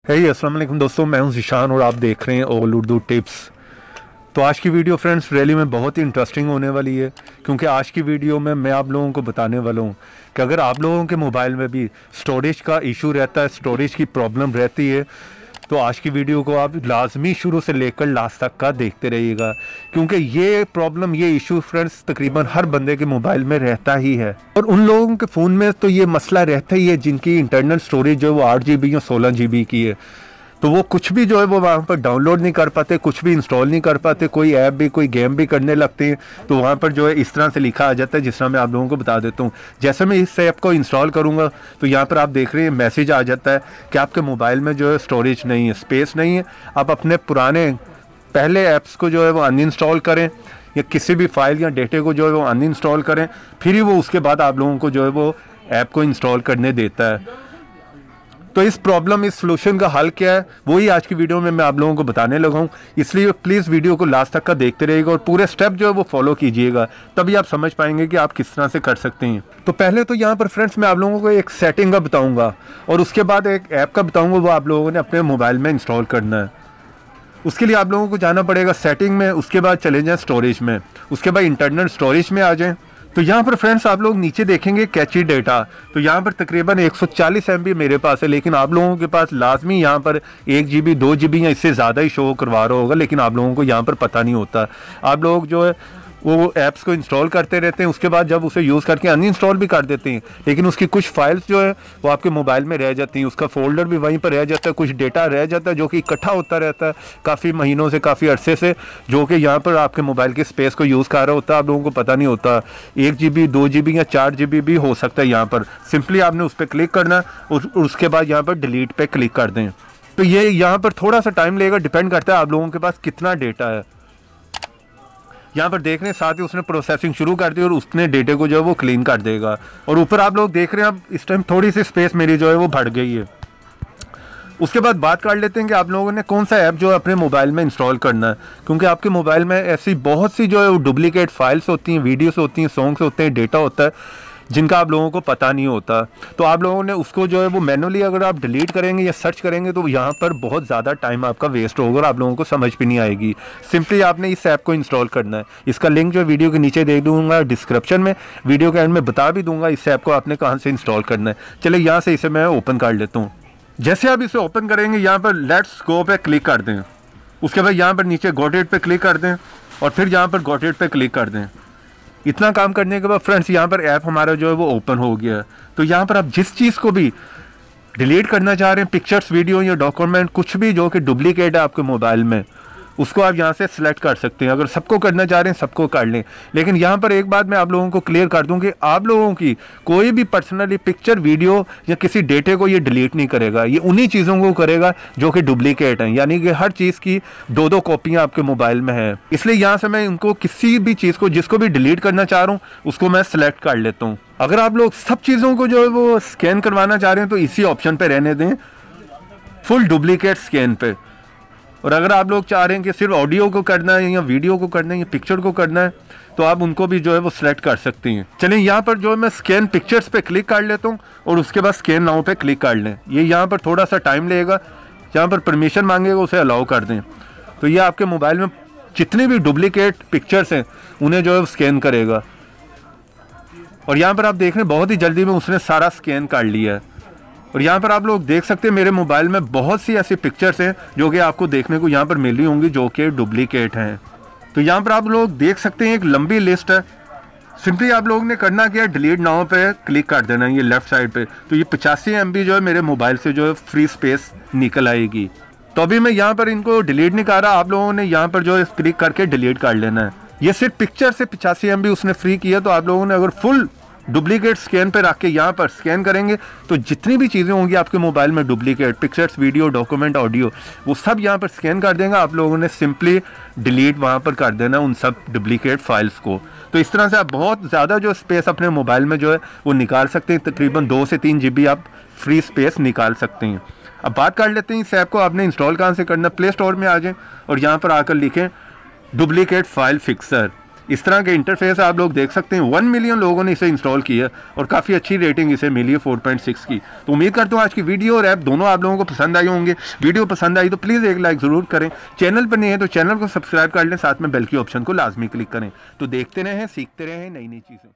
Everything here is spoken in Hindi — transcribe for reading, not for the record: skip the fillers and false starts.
अस्सलाम वालेकुम दोस्तों, मैं हूं ज़ीशान और आप देख रहे हैं ऑल उर्दू टिप्स। तो आज की वीडियो फ्रेंड्स रियली में बहुत ही इंटरेस्टिंग होने वाली है, क्योंकि आज की वीडियो में मैं आप लोगों को बताने वाला हूं कि अगर आप लोगों के मोबाइल में भी स्टोरेज का इशू रहता है, स्टोरेज की प्रॉब्लम रहती है, तो आज की वीडियो को आप लाजमी शुरू से लेकर लास्ट तक का देखते रहिएगा, क्योंकि ये प्रॉब्लम, ये इशू फ्रेंड्स तकरीबन हर बंदे के मोबाइल में रहता ही है। और उन लोगों के फ़ोन में तो ये मसला रहता ही है जिनकी इंटरनल स्टोरेज जो है वो 8 GB या 16 GB की है, तो वो कुछ भी जो है वो वहाँ पर डाउनलोड नहीं कर पाते, कुछ भी इंस्टॉल नहीं कर पाते, कोई ऐप भी, कोई गेम भी करने लगते हैं, तो वहाँ पर जो है इस तरह से लिखा आ जाता है, जिस तरह मैं आप लोगों को बता देता हूँ। जैसे मैं इस ऐप को इंस्टॉल करूँगा तो यहाँ पर आप देख रहे हैं मैसेज आ जाता है कि आपके मोबाइल में जो है स्टोरेज नहीं है, स्पेस नहीं है। आप अपने पुराने पहले ऐप्स को जो है वो अनइंस्टॉल करें, या किसी भी फाइल या डेटे को जो है वो अनइंस्टॉल करें, फिर ही वो उसके बाद आप लोगों को जो है वो ऐप को इंस्टॉल करने देता है। तो इस प्रॉब्लम, इस सोल्यूशन का हल क्या है, वही आज की वीडियो में मैं आप लोगों को बताने लगा हूँ। इसलिए प्लीज़ वीडियो को लास्ट तक का देखते रहिएगा और पूरे स्टेप जो है वो फॉलो कीजिएगा, तभी आप समझ पाएंगे कि आप किस तरह से कर सकते हैं। तो पहले तो यहाँ पर फ्रेंड्स मैं आप लोगों को एक सेटिंग का बताऊँगा और उसके बाद एक ऐप का बताऊँगा, वो आप लोगों ने अपने मोबाइल में इंस्टॉल करना है। उसके लिए आप लोगों को जाना पड़ेगा सेटिंग में, उसके बाद चले जाएँ स्टोरेज में, उसके बाद इंटरनल स्टोरेज में आ जाएँ। तो यहाँ पर फ्रेंड्स आप लोग नीचे देखेंगे कैची डेटा, तो यहाँ पर तकरीबन 140 MB मेरे पास है, लेकिन आप लोगों के पास लाजमी यहाँ पर 1 GB 2 GB या इससे ज़्यादा ही शो करवा रहा होगा, लेकिन आप लोगों को यहाँ पर पता नहीं होता। आप लोग जो है वो ऐप्स को इंस्टॉल करते रहते हैं, उसके बाद जब उसे यूज़ करके अनइंस्टॉल भी कर देते हैं, लेकिन उसकी कुछ फाइल्स जो है वो आपके मोबाइल में रह जाती हैं, उसका फोल्डर भी वहीं पर रह जाता है, कुछ डेटा रह जाता है जो कि इकट्ठा होता रहता है काफ़ी महीनों से, काफ़ी अरसे से, जो कि यहाँ पर आपके मोबाइल की स्पेस को यूज़ कर रहा होता है, आप लोगों को पता नहीं होता। 1 GB 2 GB या 4 GB भी हो सकता है। यहाँ पर सिंपली आपने उस पर क्लिक करना और उसके बाद यहाँ पर डिलीट पे क्लिक कर दें। तो ये यहाँ पर थोड़ा सा टाइम लगेगा, डिपेंड करता है आप लोगों के पास कितना डेटा है। यहाँ पर देख रहे हैं साथ ही उसने प्रोसेसिंग शुरू कर दी और उसने डेटे को जो है वो क्लीन कर देगा। और ऊपर आप लोग देख रहे हैं, अब इस टाइम थोड़ी सी स्पेस मेरी जो है वो बढ़ गई है। उसके बाद बात कर लेते हैं कि आप लोगों ने कौन सा ऐप जो है अपने मोबाइल में इंस्टॉल करना है, क्योंकि आपके मोबाइल में ऐसी बहुत सी जो है वो डुप्लीकेट फाइल्स होती हैं, वीडियोस होती हैं, सॉन्ग्स होते हैं, डेटा होता है जिनका आप लोगों को पता नहीं होता। तो आप लोगों ने उसको जो है वो मैनुअली अगर आप डिलीट करेंगे या सर्च करेंगे तो यहाँ पर बहुत ज़्यादा टाइम आपका वेस्ट होगा और आप लोगों को समझ भी नहीं आएगी। सिंपली आपने इस ऐप को इंस्टॉल करना है। इसका लिंक जो वीडियो के नीचे दे दूँगा डिस्क्रिप्शन में, वीडियो के एंड में बता भी दूँगा इस ऐप को आपने कहाँ से इंस्टॉल करना है। चलिए यहाँ से इसे मैं ओपन कर लेता हूँ। जैसे आप इसे ओपन करेंगे यहाँ पर लेट्स गो पे क्लिक कर दें, उसके बाद यहाँ पर नीचे गॉट इट पे क्लिक कर दें और फिर यहाँ पर गॉट इट पे क्लिक कर दें। इतना काम करने के बाद फ्रेंड्स यहाँ पर ऐप हमारा जो है वो ओपन हो गया है। तो यहाँ पर आप जिस चीज़ को भी डिलीट करना चाह रहे हैं, पिक्चर्स, वीडियो या डॉक्यूमेंट, कुछ भी जो कि डुप्लीकेट है आपके मोबाइल में, उसको आप यहाँ से सिलेक्ट कर सकते हैं। अगर सबको करना चाह रहे हैं सबको कर लें, लेकिन यहाँ पर एक बात मैं आप लोगों को क्लियर कर दूं कि आप लोगों की कोई भी पर्सनली पिक्चर, वीडियो या किसी डेटे को ये डिलीट नहीं करेगा। ये उन्हीं चीज़ों को करेगा जो कि डुप्लीकेट हैं, यानी कि हर चीज़ की 2-2 कॉपियाँ आपके मोबाइल में हैं। इसलिए यहाँ से मैं इनको किसी भी चीज़ को, जिसको भी डिलीट करना चाह रहा हूँ, उसको मैं सिलेक्ट कर लेता हूँ। अगर आप लोग सब चीज़ों को जो है वो स्कैन करवाना चाह रहे हैं तो इसी ऑप्शन पर रहने दें, फुल डुप्लीकेट स्कैन पे। और अगर आप लोग चाह रहे हैं कि सिर्फ ऑडियो को करना है या वीडियो को करना है या पिक्चर को करना है, तो आप उनको भी जो है वो सिलेक्ट कर सकती हैं। चलिए यहाँ पर जो है मैं स्कैन पिक्चर्स पे क्लिक कर लेता हूँ और उसके बाद स्कैन नाउ पे क्लिक कर लें। ये यहाँ पर थोड़ा सा टाइम लगेगा, यहाँ पर परमिशन मांगेगा, उसे अलाउ कर दें। तो ये आपके मोबाइल में जितनी भी डुप्लीकेट पिक्चर्स हैं उन्हें जो है स्कैन करेगा। और यहाँ पर आप देख रहे हैं बहुत ही जल्दी में उसने सारा स्कैन कर लिया है। और यहाँ पर आप लोग देख सकते हैं मेरे मोबाइल में बहुत सी ऐसी पिक्चर्स हैं जो कि आपको देखने को यहाँ पर मिल रही होंगी जो कि डुप्लीकेट हैं। तो यहाँ पर आप लोग देख सकते हैं एक लंबी लिस्ट है। सिंपली आप लोगों ने करना क्या है, डिलीट नाउ पे क्लिक कर देना है ये लेफ्ट साइड पे। तो ये 85 MB जो है मेरे मोबाइल से जो है फ्री स्पेस निकल आएगी। तो अभी मैं यहाँ पर इनको डिलीट नहीं कर रहा, आप लोगों ने यहाँ पर जो है क्लिक करके डिलीट कर लेना है। ये सिर्फ पिक्चर से 85 MB उसने फ्री किया, तो आप लोगों ने अगर फुल डुप्लीकेट स्कैन पे रख के यहाँ पर स्कैन करेंगे तो जितनी भी चीज़ें होंगी आपके मोबाइल में duplicate, pictures, video, document, audio, वो सब यहाँ पर स्कैन कर देंगे। आप लोगों ने सिंपली डिलीट वहाँ पर कर देना उन सब डुप्लीकेट फाइल्स को। तो इस तरह से आप बहुत ज़्यादा जो स्पेस अपने मोबाइल में जो है वो निकाल सकते हैं। तकरीबन 2 से 3 GB आप फ्री स्पेस निकाल सकते हैं। अब बात कर लेते हैं इस ऐप को आपने इंस्टॉल कहाँ से करना। प्ले स्टोर में आ जाएँ और यहाँ पर आकर लिखें डुप्लीकेट फाइल फिक्सर। इस तरह के इंटरफेस आप लोग देख सकते हैं। 1 मिलियन लोगों ने इसे इंस्टॉल किया और काफ़ी अच्छी रेटिंग इसे मिली है 4.6 की। तो उम्मीद करता हूँ आज की वीडियो और ऐप दोनों आप लोगों को पसंद आई होंगे। वीडियो पसंद आई तो प्लीज़ एक लाइक ज़रूर करें। चैनल पर नहीं है तो चैनल को सब्सक्राइब कर लें, साथ में बेल की ऑप्शन को लाजमी क्लिक करें। तो देखते रहें, सीखते रहें नई नई चीज़ें।